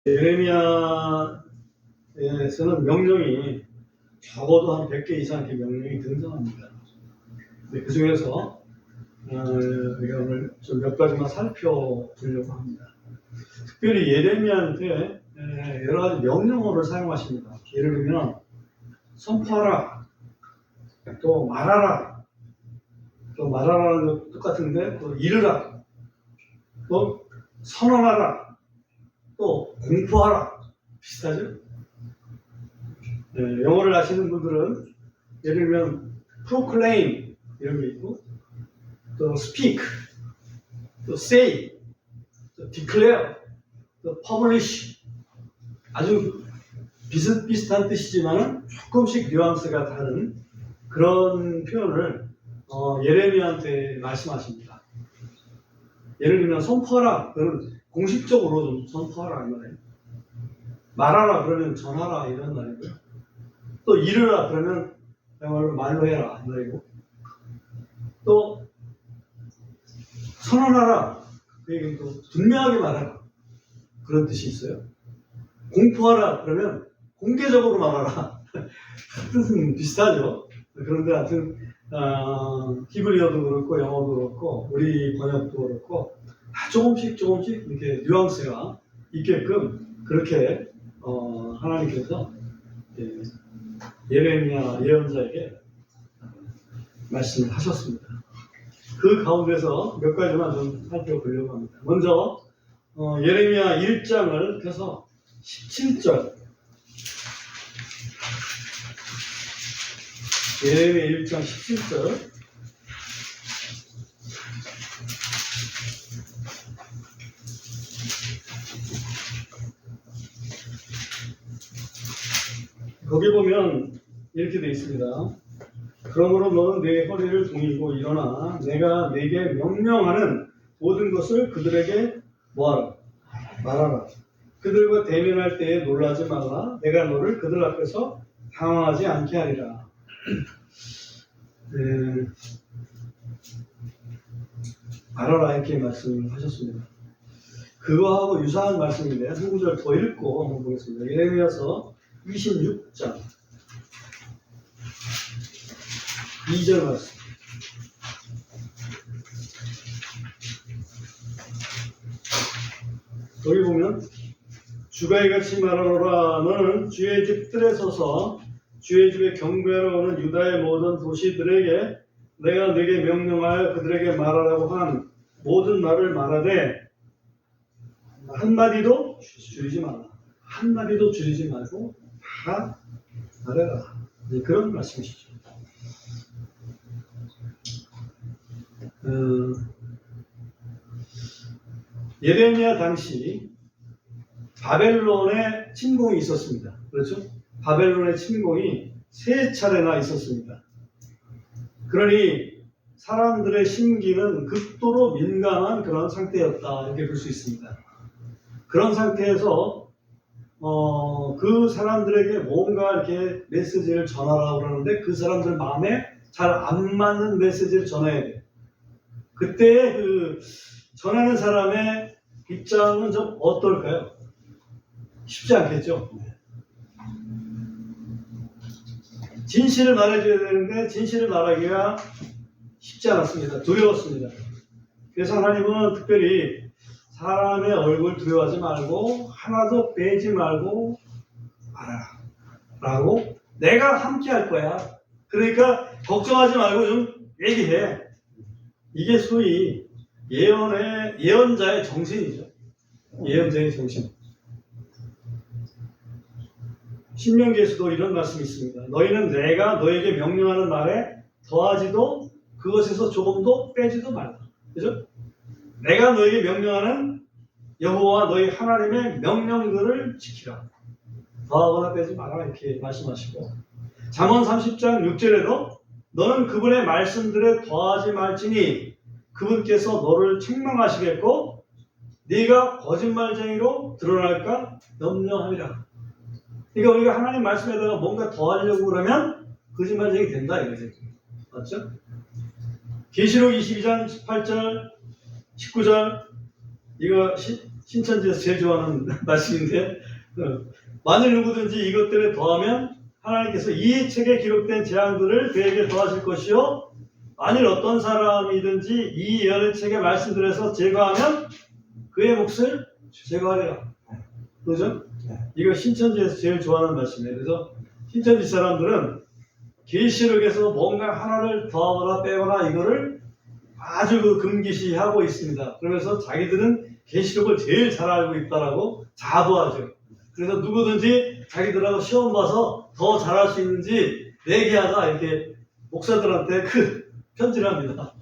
예레미야에서는 명령이 적어도 한 100개 이상의 명령이 등장합니다. 그 중에서 우리가 오늘 좀 몇 가지만 살펴보려고 합니다. 특별히 예레미야한테 여러 가지 명령어를 사용하십니다. 예를 들면 선포하라, 또 말하라, 또 말하라는 것도 똑같은데 또 이르라, 또 선언하라, 또 공포하라. 비슷하죠? 영어를 아시는 분들은 예를 들면 proclaim 이런 게 있고, 또 speak, 또 say, 또 declare, 또 publish. 아주 비슷비슷한 뜻이지만 조금씩 뉘앙스가 다른 그런 표현을 예레미야한테 말씀하십니다. 예를 들면 선포하라, 그러면 공식적으로 좀 선포하라 이 말이에요. 말하라 그러면 전하라 이런 말이고요. 또 이르라 그러면 말로 해라 이 말이고, 또 선언하라 그 얘기는 또 분명하게 말하라 그런 뜻이 있어요. 공포하라 그러면 공개적으로 말하라 뜻은 비슷하죠. 그런데 하여튼 히브리어도 그렇고 영어도 그렇고 우리 번역도 그렇고 다 조금씩 이렇게 뉘앙스가 있게끔 그렇게 하나님께서 예레미야 예언자에게 말씀을 하셨습니다. 그 가운데서 몇 가지만 좀 살펴보려고 합니다. 먼저 예레미야 1장을 펴서 17절, 예레미야 1장 17절, 거기 보면 이렇게 되어 있습니다. 그러므로 너는 내 허리를 동이고 일어나 내가 내게 명령하는 모든 것을 그들에게 뭐하라? 말하라. 그들과 대면할 때에 놀라지 말라. 내가 너를 그들 앞에서 당황하지 않게 하리라. 말하라 이렇게 말씀을 하셨습니다. 그거하고 유사한 말씀인데 한 구절 더 읽고 한번 보겠습니다. 예레미야서 26장 2절 말씀. 여기 보면 주가 이같이 말하노라. 너는 주의 집 뜰에 서서 주의 집에 경배하러 오는 유다의 모든 도시들에게 내가 네게 명령하여 그들에게 말하라고 한 모든 말을 말하되 한마디도 줄이지 마라. 한마디도 줄이지 말고 다 말해라. 그런 말씀이시죠. 예레미야 당시 바벨론의 침공이 있었습니다. 그렇죠? 바벨론의 침공이 3차례나 있었습니다. 그러니 사람들의 심기는 극도로 민감한 그런 상태였다 이렇게 볼 수 있습니다. 그런 상태에서 그 사람들에게 뭔가 이렇게 메시지를 전하라고 그러는데 그 사람들 마음에 잘 안 맞는 메시지를 전해야 돼요. 그때 그 전하는 사람의 입장은 좀 어떨까요? 쉽지 않겠죠. 진실을 말해줘야 되는데 진실을 말하기가 쉽지 않았습니다. 두려웠습니다. 그래서 하나님은 특별히 사람의 얼굴 두려워하지 말고 하나도 빼지 말고 말하라 라고 내가 함께 할 거야. 그러니까 걱정하지 말고 좀 얘기해. 이게 소위 예언자의 정신이죠. 예언자의 정신. 신명기에서도 이런 말씀이 있습니다. 너희는 내가 너에게 명령하는 말에 더하지도 그것에서 조금도 빼지도 말라. 그죠? 내가 너에게 명령하는 여호와 너희 하나님의 명령들을 지키라. 더하거나 빼지 마라 이렇게 말씀하시고, 잠언 30장 6절에도 너는 그분의 말씀들에 더하지 말지니 그분께서 너를 책망하시겠고 네가 거짓말쟁이로 드러날까 염려하리라. 그러니까 우리가 하나님 말씀에다가 뭔가 더하려고 그러면 거짓말쟁이 된다 이거죠. 맞죠? 계시록 22장 18절 19절 이거 신천지에서 제일 좋아하는 말씀인데 만일 누구든지 이것들에 더하면 하나님께서 이 책에 기록된 재앙들을 그에게 더하실 것이요 만일 어떤 사람이든지 이 예언의 책의 말씀들에서 제거하면 그의 몫을 제거하리라. 그죠? 이거 신천지에서 제일 좋아하는 말씀이에요. 그래서 신천지 사람들은 계시록에서 뭔가 하나를 더하거나 빼거나 이거를 아주 금기시하고 있습니다. 그러면서 자기들은 계시록을 제일 잘 알고 있다라고 자부하죠. 그래서 누구든지 자기들하고 시험 봐서 더 잘할 수 있는지 내기하다 이렇게 목사들한테 그 편지를 합니다.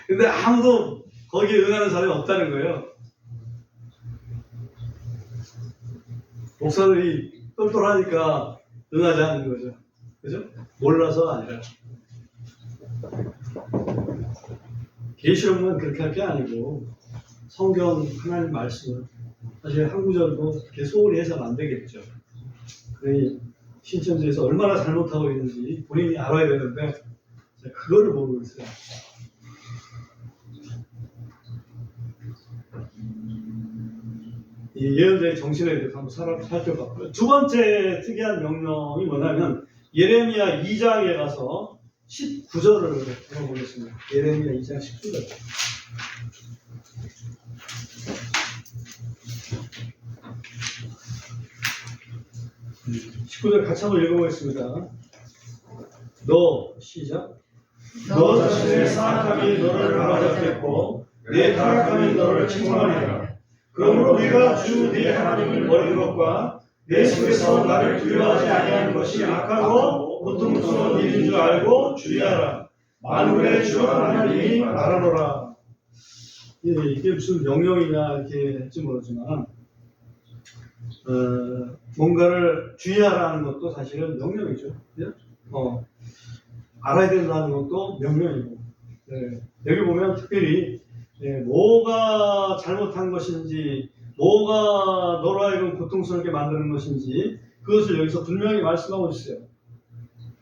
근데 아무도 거기에 응하는 사람이 없다는 거예요. 목사들이 똘똘하니까 응하지 않는 거죠. 그죠? 몰라서가 아니라. 계시록만 그렇게 할 게 아니고 성경 하나님 말씀을 사실 한 구절도 그렇게 소홀히 해서는 안 되겠죠. 그러니 신천지에서 얼마나 잘못하고 있는지 본인이 알아야 되는데 그거를 모르고 있어요. 이 예언자의 정신에 대해서 한번 살펴봤고요. 두 번째 특이한 명령이 뭐냐면 예레미야 2장에 가서 19절을 읽어보겠습니다. 예레미야 2장 19절. 19절 같이 한번 읽어보겠습니다. 너 시작. 너 자신의 사악함이 너를 바라잡겠고 내 타락함이 너를 책망하리라. 그러므로 네가 주 네 하나님을 버리는 것과 내 속에서 나를 두려워하지 아니하는 것이 악하고 고통스러운 일인 줄 알고 주의하라. 만군의 주 하나님이 말하노라. 이게 무슨 명령이냐 이렇게 할지 모르지만 뭔가를 주의하라는 것도 사실은 명령이죠. 알아야 된다는 것도 명령이고 여기 보면 특별히 뭐가 잘못한 것인지 뭐가 너로 하여금 고통스럽게 만드는 것인지 그것을 여기서 분명히 말씀하고 있어요.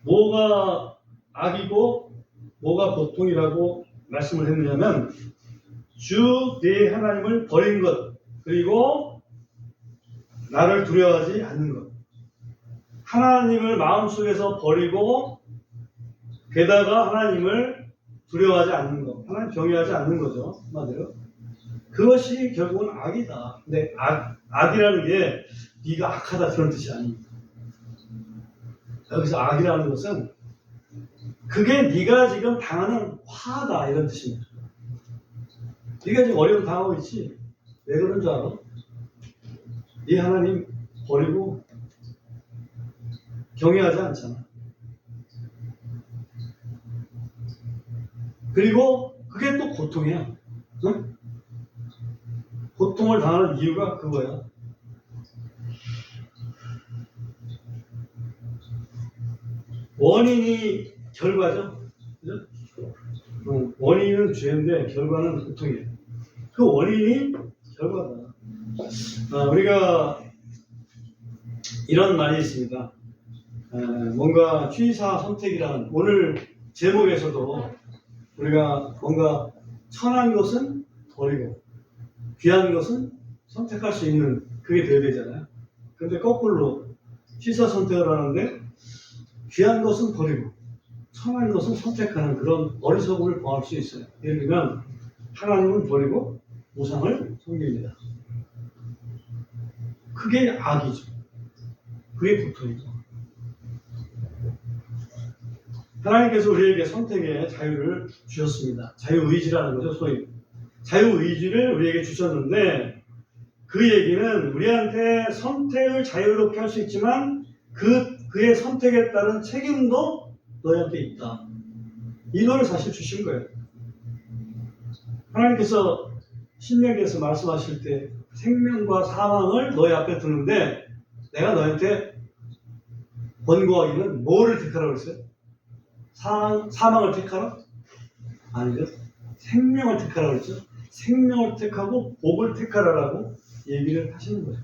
뭐가 악이고 뭐가 고통이라고 말씀을 했느냐면 주 네 하나님을 버린 것 그리고 나를 두려워하지 않는 것. 하나님을 마음속에서 버리고 게다가 하나님을 두려워하지 않는 것. 하나님 경외하지 않는 거죠. 한마디로. 그것이 결국은 악이다. 근데 악이라는 게 네가 악하다 그런 뜻이 아닙니다. 여기서 악이라는 것은 그게 네가 지금 당하는 화다 이런 뜻입니다. 네가 지금 어려움 당하고 있지. 왜 그런 줄 알아? 네 하나님 버리고 경외하지 않잖아. 그리고 그게 또 고통이야. 응? 고통을 당하는 이유가 그거야. 원인이 결과죠. 그죠? 원인은 죄인데 결과는 고통이에요. 그 원인이 결과다. 우리가 이런 말이 있습니다. 뭔가 취사 선택이라는 오늘 제목에서도 우리가 뭔가 천한 것은 버리고 귀한 것은 선택할 수 있는 그게 돼야 되잖아요. 근데 거꾸로 취사 선택을 하는데 귀한 것은 버리고 천한 것은 선택하는 그런 어리석음을 범할 수 있어요. 예를 들면 하나님을 버리고 우상을 섬깁니다. 그게 악이죠. 그게 고통이죠. 하나님께서 우리에게 선택의 자유를 주셨습니다. 자유의지라는 거죠. 소위 자유의지를 우리에게 주셨는데 그 얘기는 우리한테 선택을 자유롭게 할 수 있지만 그의 선택에 따른 책임도 너희한테 있다. 이거를 사실 주신 거예요. 하나님께서 신명기에서 말씀하실 때 생명과 사망을 너희 앞에 두는데 내가 너희한테 권고하기는 뭐를 택하라고 했어요? 사망을 택하라? 아니죠. 생명을 택하라고 했죠. 생명을 택하고 복을 택하라라고 얘기를 하시는 거죠.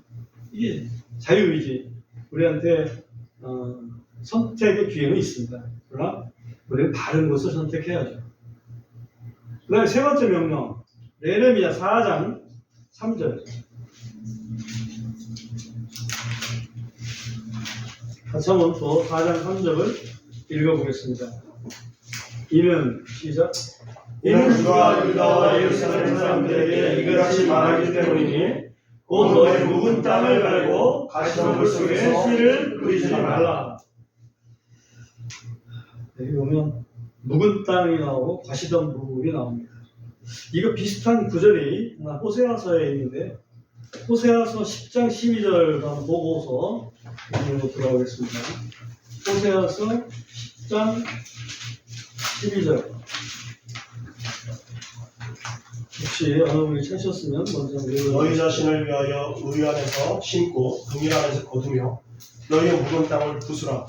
이게 자유의지. 우리한테 선택의 기회는 있습니다. 그러나 우리는 다른 것을 선택해야죠. 그 다음에 세 번째 명령. 예레미야 4장 3절. 한참원서 4장 3절을 읽어보겠습니다. 이는 시작. 이는 주가 유다와 예루살렘 사람들에게 이같이 말하기 때문이니 곧 너희 묵은 땅을 갈고 가시덤불 속에 씨를 뿌리지 말라. 여기 보면 묵은 땅이 나오고 가시덤불이 나옵니다. 이거 비슷한 구절이 호세아서에 있는데 호세아서 10장 12절 한번 보고서 들어가겠습니다. 호세아서 10장 12절. 혹시 어느 분이 찾으셨으면 먼저 너희 자신을 위하여 의 안에서 심고 금일 안에서 거두며 너희의 묵은 땅을 부수라.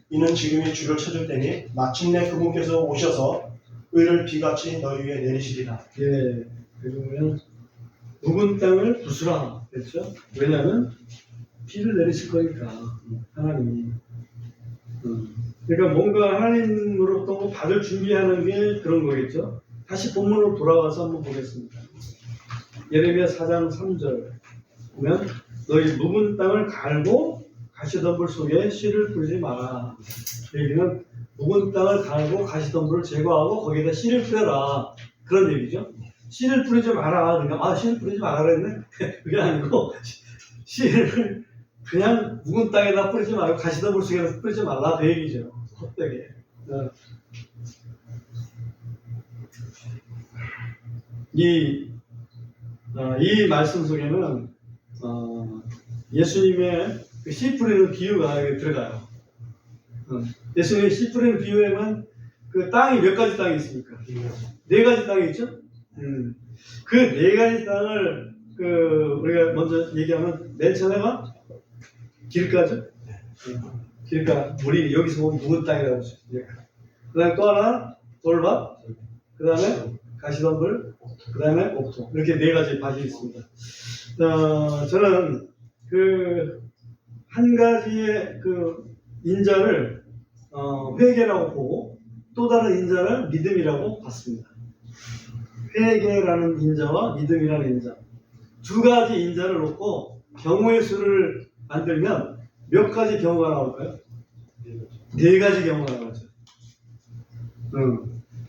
이는 지금이 주를 찾을 때니 마침내 그분께서 오셔서 의를 비같이 너희 위에 내리시리라. 예, 그러면 묵은 땅을 부수라 그랬죠? 왜냐하면 비를 내리실 거니까 하나님이. 그러니까 뭔가 하나님으로부터 받을 준비하는 게 그런 거겠죠? 다시 본문으로 돌아가서 한번 보겠습니다. 예레미야 4장 3절 보면 너희 묵은 땅을 갈고 가시덤불 속에 씨를 뿌리지 마라. 여기는 묵은 땅을 갈고 가시덤불을 제거하고 거기에다 씨를 뿌려라. 그런 얘기죠. 씨를 뿌리지 마라. 그러니까 씨를 뿌리지 마라 그랬네. 그게 아니고 씨를 그냥 묵은 땅에다 뿌리지 말고 가시덤불 속에 뿌리지 말라. 그 얘기죠. 헛되게. 이 말씀 속에는 예수님의 그 씨 뿌리는 비유가 들어가요. 예수님의 씨 뿌리는 비유에는 그 땅이 몇 가지 땅이 있습니까? 네 가지 땅이 있죠? 그 네 가지 땅을 우리가 먼저 얘기하면 맨 처음에가 길가죠? 길가. 우리 여기서 보면 묵은 땅이라고 하죠. 그 다음에 또 하나 돌밭, 그 다음에 가시덤불, 그 다음에 옥토. 이렇게 네 가지 밭이 있습니다. 저는 한 가지의 인자를 회개라고 보고 또 다른 인자를 믿음이라고 봤습니다. 회개라는 인자와 믿음이라는 인자. 두 가지 인자를 놓고 경우의 수를 만들면 몇 가지 경우가 나올까요? 네 가지 경우가 나오죠.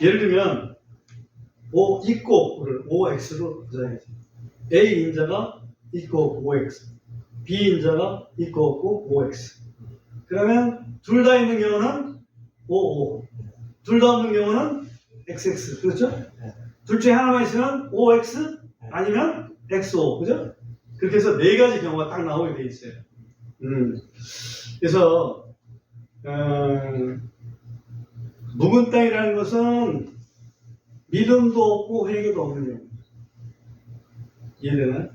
예를 들면 O 있고를 OX로 부자야지. A 인자가 있고 OX, B 인자가 있고 없고 OX. 그러면 둘 다 있는 경우는 OO, 둘 다 없는 경우는 XX. 그렇죠? 둘 중에 하나만 있으면 OX 아니면 XO. 그죠? 그렇게 해서 네 가지 경우가 딱 나오게 돼 있어요. 그래서 묵은 땅이라는 것은 믿음도 없고 회개도 없는 경우. 이해되나요?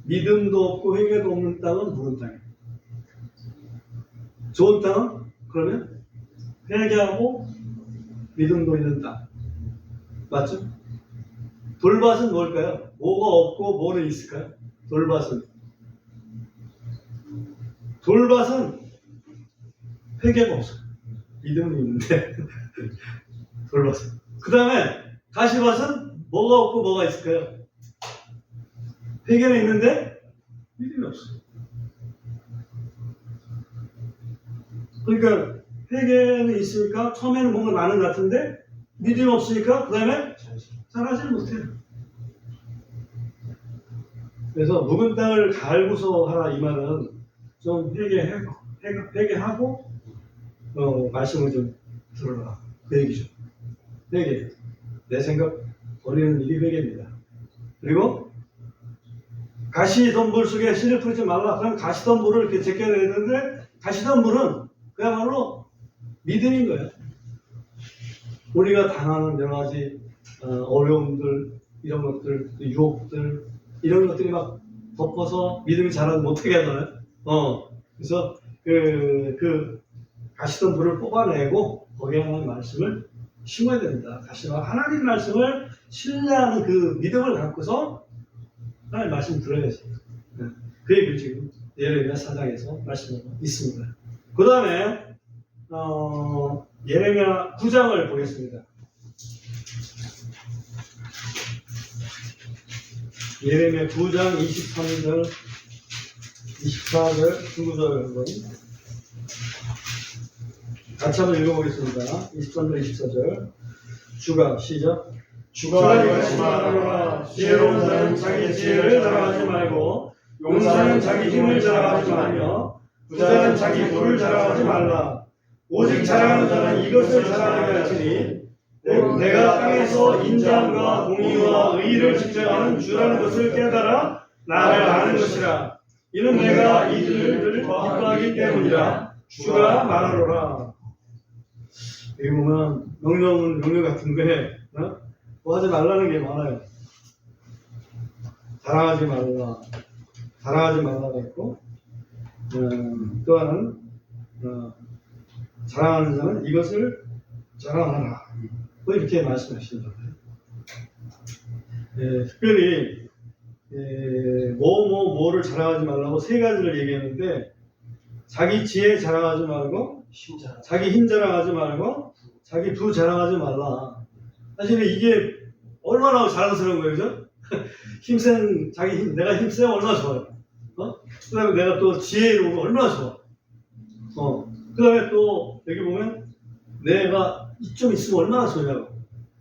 믿음도 없고 회개도 없는 땅은 묵은 땅이에요. 좋은 땅은 그러면 회개하고 믿음도 있는 땅. 맞죠? 돌밭은 뭘까요? 뭐가 없고 뭐는 있을까요? 돌밭은 회개가 없어요. 믿음은 있는데 돌밭은. 그 다음에 가시밭은 뭐가 없고 뭐가 있을까요? 회개는 있는데 믿음이 없어요. 그러니까 회개는 있으니까 처음에는 뭔가 나는 것 같은데 믿음이 없으니까 그 다음에 잘하지 못해요. 그래서 묵은 땅을 갈고서 하라 이 말은 좀 회개하고 말씀을 좀 들어라 그 얘기죠. 회개. 내 생각 버리는 일이 회개입니다. 그리고 가시덤불 속에 씨를 뿌리지 말라. 그럼 가시덤불을 이렇게 제껴야 되는데 가시덤불은 그야말로 믿음인 거예요. 우리가 당하는 여러 가지 어려움들, 이런 것들, 유혹들, 이런 것들이 막 덮어서 믿음이 자라지 못하게 하잖아요. 그래서 그 가시덤불을 뽑아내고 거기에 하나님 말씀을 심어야 된다. 다시 말해 하나님 말씀을 신뢰하는 그 믿음을 갖고서 하나님 말씀 들어야지. 그 얘기를 지금 예레미야 4장에서 말씀하고 있습니다. 그 다음에 예레미야 9장을 보겠습니다. 예레미야 9장 23절, 24절, 29절 한번 같이 한번 읽어보겠습니다. 23절 24절. 주가 시작. 주가 이같이 말하노라. 지혜로운 자는 자기 지혜를 자랑하지 말고 용사는 자기 힘을 자랑하지 말며 부자는 자기 부를 자랑하지 말라. 오직 자랑하는 자는 이것을 자랑하게 할지니 내가 땅에서 인자함과 공의와 의를 집행하는 주라는 것을 깨달아 나를 아는 것이라. 이는 내가 이들을 기뻐하기 때문이라. 주가 말하노라. 여기 보면 명령은 명령 같은데 뭐 하지 말라는 게 많아요. 자랑하지 말라. 자랑하지 말라가 있고 또 하나는 자랑하는 자는 이것을 자랑하라. 뭐 이렇게 말씀하시는 거예요. 특별히 뭐를 자랑하지 말라고 세 가지를 얘기했는데 자기 지혜 자랑하지 말고 자기 힘 자랑하지 말고 자기 부 자랑하지 말라. 사실 이게 얼마나 자랑스러운 거예요, 그죠? 자기 힘, 내가 힘세면 얼마나 좋아요. 그 다음에 내가 또 지혜로우면 얼마나 좋아. 그 다음에 또 여기 보면 내가 좀 있으면 얼마나 좋냐고.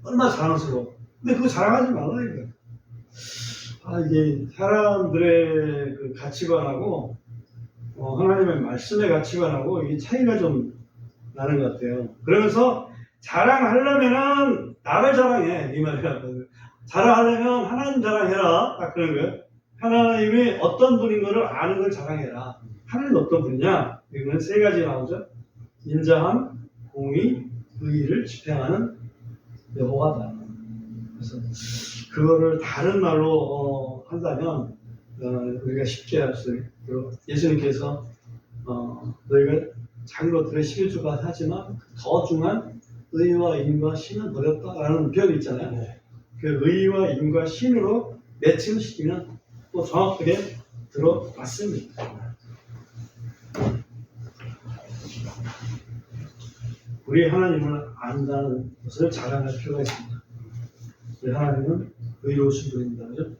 얼마나 자랑스러워. 근데 그거 자랑하지 말라, 이거. 이게 사람들의 그 가치관하고 하나님의 말씀의 가치관하고 이게 차이가 좀 나는 것 같아요. 그러면서 자랑하려면은 나를 자랑해. 이 말이야. 자랑하려면 하나님 자랑해라. 딱 그런 거예요. 하나님이 어떤 분인 거를 아는 걸 자랑해라. 하나님 어떤 분이냐? 이거는 세 가지 나오죠. 인자함, 공의, 의를 집행하는 여호와다. 그래서 그거를 다른 말로 한다면 우리가 쉽게 할 수 있도록 예수님께서 너희가 작은 것들에 11조가 하지만 더 중요한 의와 인과 신을 버렸다라는 표현이 있잖아요. 그 의와 인과 신으로 매칭을 시키면 또 정확하게 들어맞습니다. 우리 하나님을 안다는 것을 자랑할 필요가 있습니다. 우리 하나님은 의로우신 분입니다. 그죠?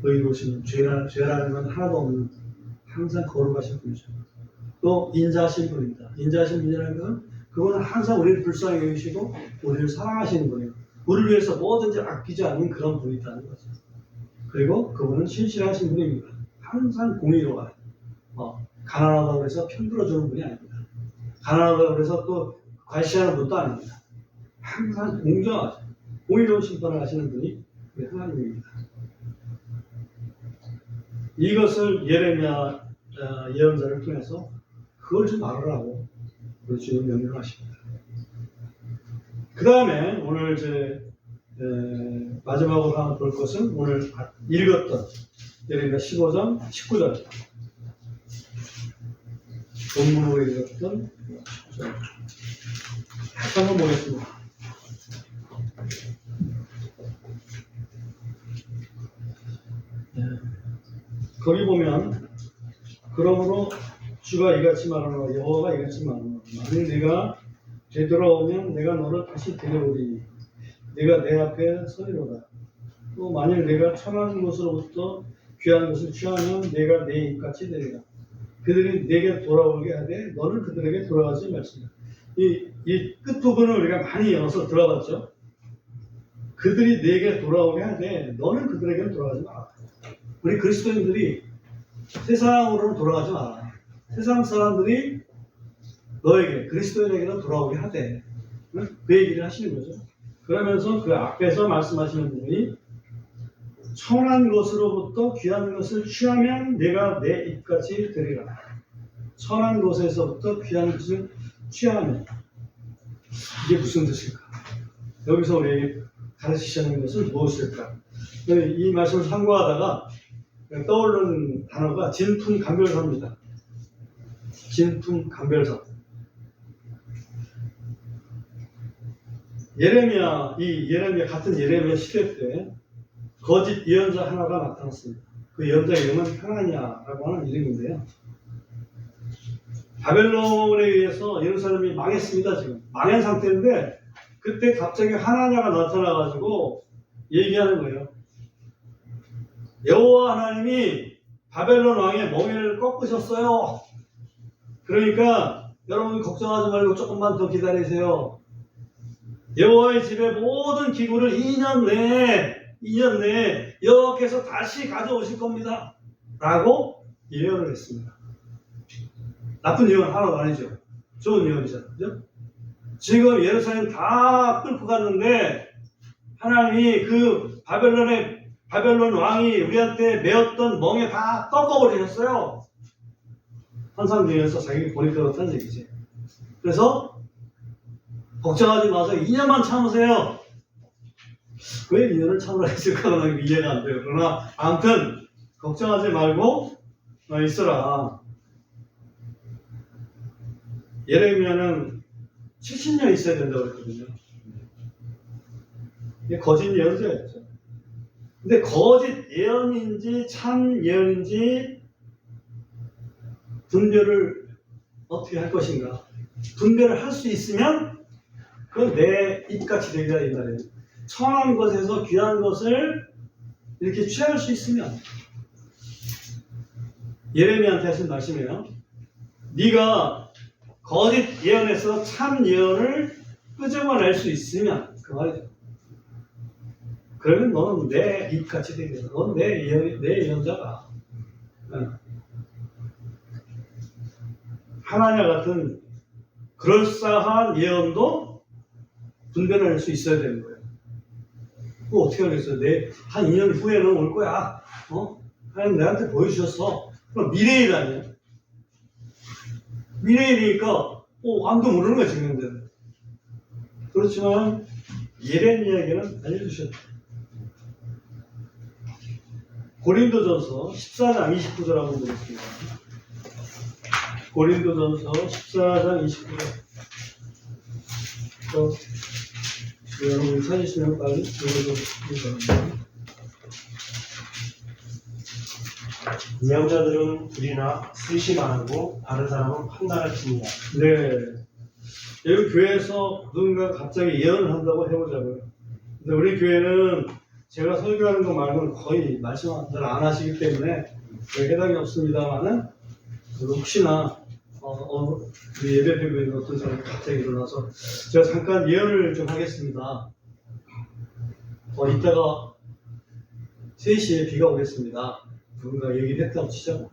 의로우신 죄라는 건 하나도 없는 항상 거룩하신 분이죠. 또 인자하신 분입니다. 인자하신 분이라는 건 그거는 항상 우리를 불쌍히 여기시고 우리를 사랑하시는 분이에요. 우리를 위해서 뭐든지 아끼지 않는 그런 분이 있다는 거죠. 그리고 그분은 신실하신 분입니다. 항상 공의로워요. 가난하다고 해서 편들어주는 분이 아닙니다. 가난하다고 해서 또 과시하는 분도 아닙니다. 항상 공정하죠. 공의로운 심판을 하시는 분이 우리 하나님입니다. 이것을 예레미야 예언자를 통해서 그걸 좀 알아라고 우리 주님 명령을 하십니다. 그 다음에 오늘 마지막으로 하나 볼 것은 오늘 읽었던 예레미야 15장 19절 본문으로 읽었던 19절 다시 한번 보겠습니다. 거기 보면 그러므로 주가 이같이 말하노라 여호와가 이같이 말하노라 만일 네가 되돌아오면 내가 너를 다시 데려오리니 네가 내 앞에 서리로다. 또 만일 내가 천한 것으로부터 귀한 것을 취하면 내가 내 입같이 되리라. 그들이 내게 돌아오게 하되 너는 그들에게 돌아가지 말지니라. 이 끝부분을 우리가 많이 연어서 들어봤죠. 그들이 내게 돌아오게 하되 너는 그들에게 돌아가지 마라. 우리 그리스도인들이 세상으로는 돌아가지 마라. 세상 사람들이 너에게 그리스도인에게는 돌아오게 하되 그 얘기를 하시는 거죠. 그러면서 그 앞에서 말씀하시는 부분이 천한 것으로부터 귀한 것을 취하면 내가 내 입같이 되리라. 천한 것에서부터 귀한 것을 취하면 이게 무슨 뜻일까? 여기서 우리에게 가르치시는 것은 무엇일까? 이 말씀을 참고하다가 떠오르는 단어가 진품감별사입니다. 진품감별사. 같은 예레미야 시대 때 거짓 예언자 하나가 나타났습니다. 그 예언자 이름은 하나냐라고 하는 이름인데요. 바벨론에 의해서 예루살렘이 망했습니다. 지금 망한 상태인데 그때 갑자기 하나냐가 나타나가지고 얘기하는 거예요. 여호와 하나님이 바벨론 왕의 멍에를 꺾으셨어요. 그러니까 여러분 걱정하지 말고 조금만 더 기다리세요. 여호와의 집의 모든 기구를 2년 내에 여호와께서 다시 가져오실 겁니다. 라고 예언을 했습니다. 나쁜 예언 하나도 아니죠. 좋은 예언이잖아요. 그죠? 지금 예루살렘 다 끌고 갔는데 하나님이 그 바벨론 왕이 우리한테 메었던 멍에 다 꺾어버리셨어요. 환상중에서 자기 본이 들었다는 얘기지. 그래서 걱정하지 마세요. 2년만 참으세요. 왜 2년을 참으라 했을까는 이해가 안 돼요. 그러나 아무튼 걱정하지 말고 있어라. 예레미야는 70년 있어야 된다고 했거든요. 이게 거짓 예언자였죠. 근데 거짓 예언인지 참 예언인지 분별을 어떻게 할 것인가? 분별을 할 수 있으면 그건 내 입같이 되리라 이 말이에요. 청한 것에서 귀한 것을 이렇게 취할 수 있으면 예레미야한테 하신 말씀이에요. 네가 거짓 예언에서 참 예언을 끄집어낼 수 있으면 그 말이죠. 그러면 너는 내 입같이 되겠어. 넌 내 예언자가. 하나냐 같은 그럴싸한 예언도 분별할 수 있어야 되는 거예요. 그거 어떻게 하겠어요? 한 2년 후에는 올 거야. 하나님 내한테 보여주셨어. 그럼 미래일아니에요. 미래일이니까 아무도 모르는 거야 지금. 그렇지만 예레미야에게는 알려주셨다. 고린도전서 14장 29절 한번 보겠습니다. 고린도전서 14장 29절. 여러분 찾으시면 빨리 읽어주세요. 예언자들은 불이나 셋이 말하고 다른 사람은 판단할 뿐이다. 네. 여기 교회에서 누군가 갑자기 예언을 한다고 해보자고요. 근데 우리 교회는 제가 설교하는 거 말고는 거의 말씀을 잘 안 하시기 때문에 해당이 없습니다만은 혹시나 우리 예배 드리고 있는 어떤 사람이 갑자기 일어나서 제가 잠깐 예언을 좀 하겠습니다. 이따가 3시에 비가 오겠습니다. 누군가 얘기를 했다고 치자고.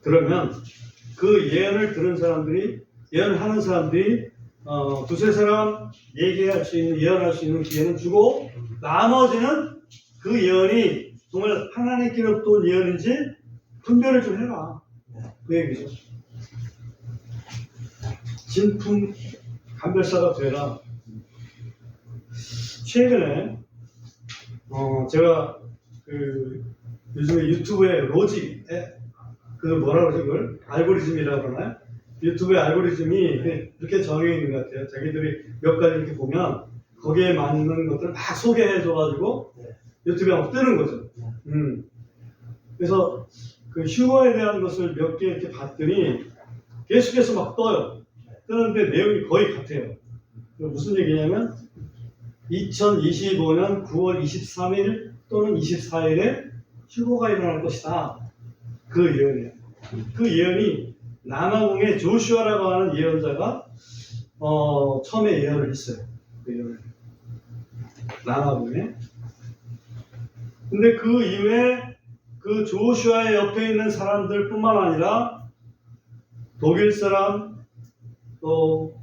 그러면 그 예언을 들은 사람들이, 예언을 하는 사람들이 두세 사람 얘기할 수 있는, 예언할 수 있는 기회는 주고, 나머지는 그 예언이 정말 하나님께로부터 온 예언인지 분별을 좀 해라. 그 얘기죠. 진품 감별사가 되라. 최근에 제가 요즘에 유튜브에 로직 뭐라 그러지 그걸? 알고리즘이라고 그러나요? 유튜브의 알고리즘이 이렇게 정해 있는 것 같아요. 자기들이 몇 가지 이렇게 보면 거기에 맞는 것들을 막 소개해줘가지고 유튜브에 막 뜨는 거죠. 그래서 그 휴거에 대한 것을 몇 개 이렇게 봤더니 계속해서 막 떠요. 뜨는데 내용이 거의 같아요. 무슨 얘기냐면 2025년 9월 23일 또는 24일에 휴거가 일어날 것이다. 그 예언이에요. 그 예언이 남아공의 조슈아라고 하는 예언자가 처음에 예언을 했어요. 그 예언을. 남아공에. 근데 그 이후에 그 조슈아의 옆에 있는 사람들 뿐만 아니라 독일 사람, 또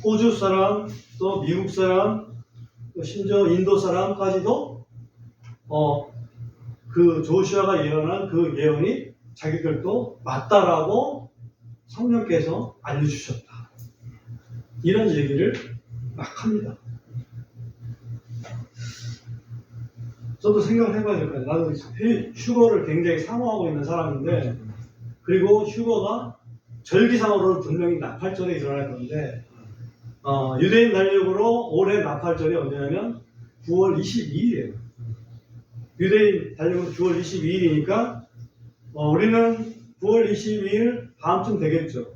호주 사람, 또 미국 사람, 또 심지어 인도 사람까지도 그 조슈아가 예언한 그 예언이 자기들도 맞다라고 성령께서 알려주셨다. 이런 얘기를 막 합니다. 저도 생각을 해봐야 될 거예요. 나도 휴거를 굉장히 사모하고 있는 사람인데, 그리고 휴거가 절기상으로는 분명히 나팔절에 일어날 건데, 유대인 달력으로 올해 나팔절이 언제냐면 9월 22일이에요. 유대인 달력으로 9월 22일이니까 우리는 9월 22일 다음쯤 되겠죠.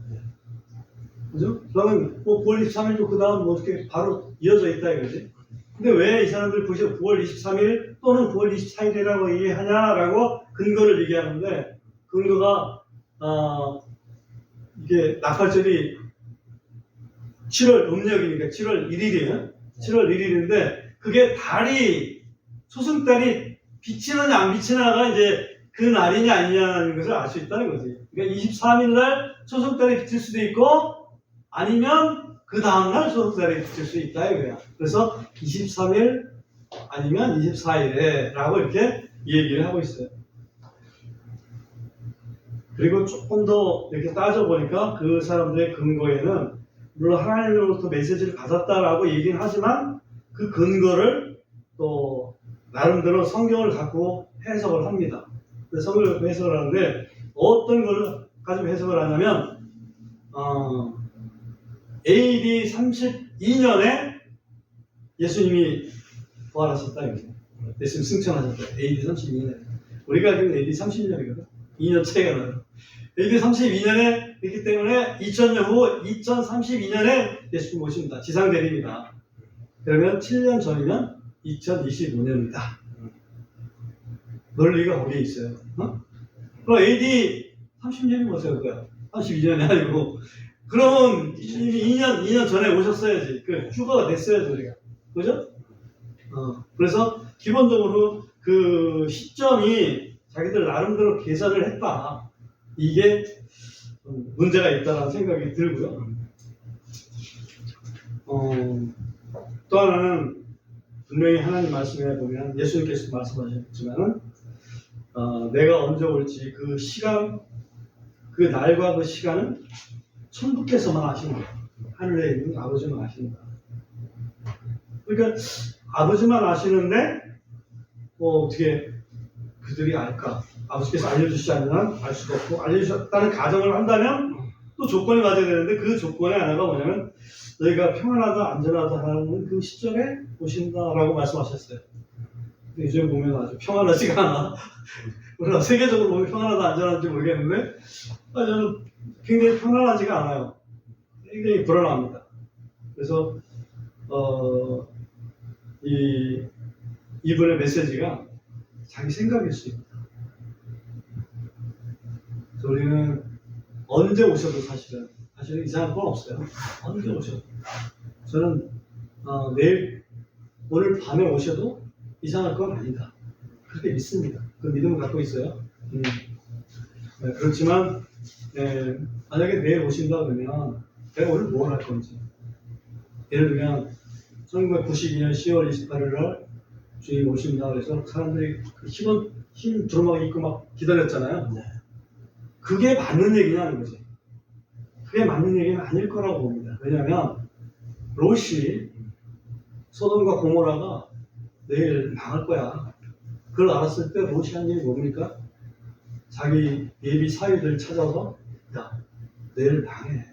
그죠? 그러면 9월 23일도 그 다음 어떻게 바로 이어져 있다 이거지. 근데 왜 이 사람들 9월 23일 또는 9월 24일이라고 얘기하냐라고 근거를 얘기하는데, 근거가 이게 나팔절이 7월 음력이니까 7월 1일이에요. 7월 1일인데 그게 달이 초승달이 비치느냐 안 비치느냐가 이제 그 날이냐 아니냐는 것을 알 수 있다는 거지. 그러니까 23일 날 초승달이 비칠 수도 있고 아니면 그 다음날 초승달이 비칠 수 있다 이거야. 그래서 23일 아니면 24일에 라고 이렇게 얘기를 하고 있어요. 그리고 조금 더 이렇게 따져보니까 그 사람들의 근거에는 물론 하나님으로부터 메시지를 받았다라고 얘기는 하지만 그 근거를 또 나름대로 성경을 갖고 해석을 합니다. 성경을 갖고 해석을 하는데 어떤 걸 가지고 해석을 하냐면 AD 32년에 예수님이 부활하셨다. 예수님 승천하셨다. AD 32년에. 우리가 지금 AD 31년이거든. 2년 차이가 나요. AD 32년에 있기 때문에 2000년 후 2032년에 예수님 오십니다. 지상대립니다. 그러면 7년 전이면 2025년입니다. 논리가 거기에 있어요. 그럼 AD 30년이 뭐죠? 그거야? 32년이 아니고. 그러면 이미 2년 전에 오셨어야지. 그 휴가가 됐어야지, 우리가. 그죠? 그래서 기본적으로 그 시점이 자기들 나름대로 계산을 했다. 이게 문제가 있다는 생각이 들고요. 또 하나는 분명히 하나님 말씀에 보면 예수님께서 말씀하셨지만은 내가 언제 올지 그 시간, 그 날과 그 시간은 천부께서만 아신다. 하늘에 있는 아버지만 아신다. 그러니까 아버지만 아시는데 어떻게 그들이 알까? 아버지께서 알려주시지 않는 알 수가 없고 알려주셨다는 가정을 한다면 또 조건이 맞아야 되는데 그 조건의 하나가 뭐냐면 너희가 평안하다 안전하다 하는 그 시절에 오신다라고 말씀하셨어요. 근데 요즘 보면 아주 평안하지가 않아. 물론 세계적으로 보면 평안하다 안전한지 모르겠는데 저는 굉장히 평안하지가 않아요. 굉장히 불안합니다. 그래서 이분의 메시지가 자기 생각일 수 있다. 우리는 언제 오셔도 사실은 이상한 건 없어요. 언제 오셔도. 저는 내일 오늘 밤에 오셔도 이상할 건 아니다. 그렇게 믿습니다. 그 믿음을 갖고 있어요. 네, 그렇지만 만약에 내일 오신다 그러면 내가 오늘 뭘 할 건지. 예를 들면 1992년 10월 28일 날 주님 오신다 그래서 사람들이 흰 두루마기 입고 막 기다렸잖아요. 그게 맞는 얘기냐는 거지. 그게 맞는 얘기는 아닐 거라고 봅니다. 왜냐하면 롯이 소돔과 고모라가 내일 망할 거야. 그걸 알았을 때 롯이 한 일이 뭡니까? 자기 예비 사위들 찾아서 야 내일 망해.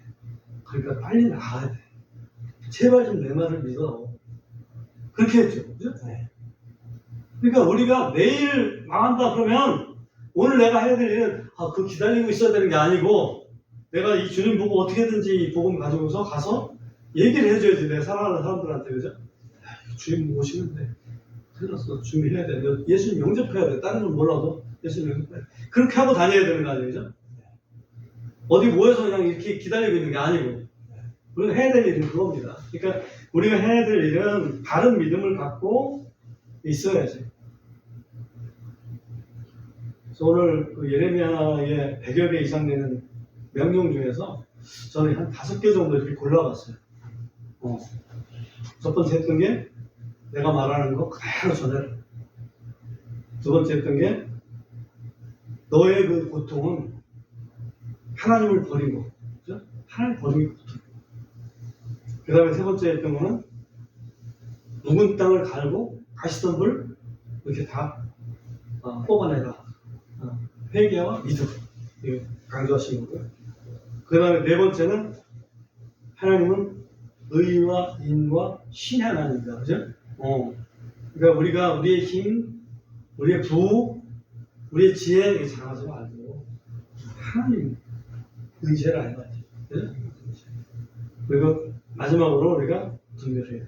그러니까 빨리 나가야 돼. 제발 좀 내 말을 믿어. 그렇게 했죠. 그죠? 그러니까 우리가 내일 망한다 그러면 오늘 내가 해야 될 일은 그 기다리고 있어야 되는 게 아니고 내가 이 주님 보고 어떻게든지 이 복음 가지고서 가서 얘기를 해줘야지. 내 사랑하는 사람들한테. 그죠? 주님 오시는데 큰일 났어. 준비해야 돼. 예수님 영접해야 돼. 다른 건 몰라도 예수님 영접해야 돼. 그렇게 하고 다녀야 되는 거 아니에요? 그죠? 어디 모여서 그냥 이렇게 기다리고 있는 게 아니고 우리가 해야 될 일은 그겁니다. 그러니까 우리가 해야 될 일은 바른 믿음을 갖고 있어야지. 그래서 오늘 그 예레미야의 100여 개 이상 되는 명령 중에서 저는 한 5개 정도 이렇게 골라봤어요. 첫 번째 했던 게 내가 말하는 거 그대로 전해라. 두 번째 했던 게 너의 그 고통은 하나님을 버린 거. 그죠? 하나님 버린 게 고통. 그 다음에 세 번째 했던 거는 묵은 땅을 갈고 가시던 불 이렇게 다 뽑아내라. 회개와 믿음. 이거 강조하신 거고요. 그 다음에 네 번째는 하나님은 의와 인과 신의 하나님입니다. 그죠? 그러니까 우리가 우리의 힘, 우리의 부, 우리의 지혜 장하지 말고 하나님 의지를 알아야지. 그죠? 그리고 마지막으로 우리가 분별해야 돼.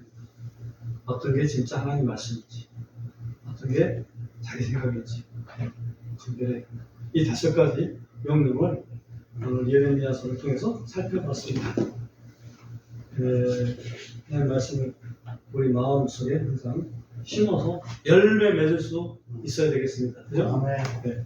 어떤 게 진짜 하나님 말씀인지, 어떤 게 자기 생각인지 분별해야 돼. 이 5가지 명령을 오늘 예레미야서를 통해서 살펴봤습니다. 하나님 말씀을 우리 마음속에 항상 심어서 열매 맺을 수 있어야 되겠습니다. 그죠? 아멘. 네.